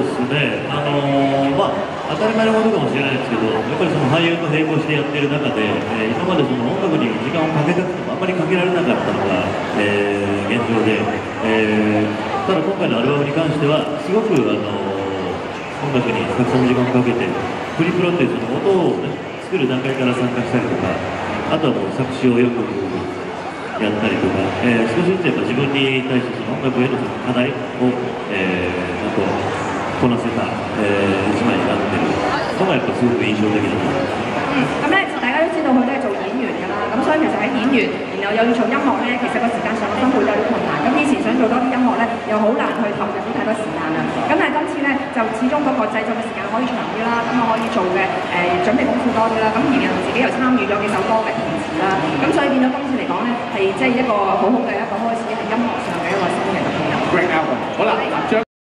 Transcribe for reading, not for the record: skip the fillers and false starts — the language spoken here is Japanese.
ですね、当たり前のことかもしれないですけど、やっぱりその俳優と並行してやってる中で、今までその音楽に時間をかけたくてもあんまりかけられなかったのが、現状で、ただ今回のアルバムに関しては、すごく音楽にたくさんの時間をかけて、プリプロっていうその音を、ね、作る段階から参加したりとか、あとはもう作詞をよくやったりとか、少しずつやっぱ自分に対してその音楽へのその課題を、こなせた、一枚になってるのがやっぱすごく印象的だと思います。咁咧大家都知道佢都係做演員㗎啦，咁所以其實喺演員，然後又要做音樂咧，其實個時間上嘅分配都有啲困難。咁以前想做多啲音樂咧，又好難去投入啲太多時間啦。咁但係今次咧就始終嗰個製作嘅時間可以長啲啦，咁我可以做嘅準備功夫多啲啦。咁然後自己又參與咗幾首歌嘅填詞啦，咁所以變咗今次嚟講咧係即係一個好好嘅一個開始，係音樂上嘅一個新嘅突破。Great album，好啦，嗱將。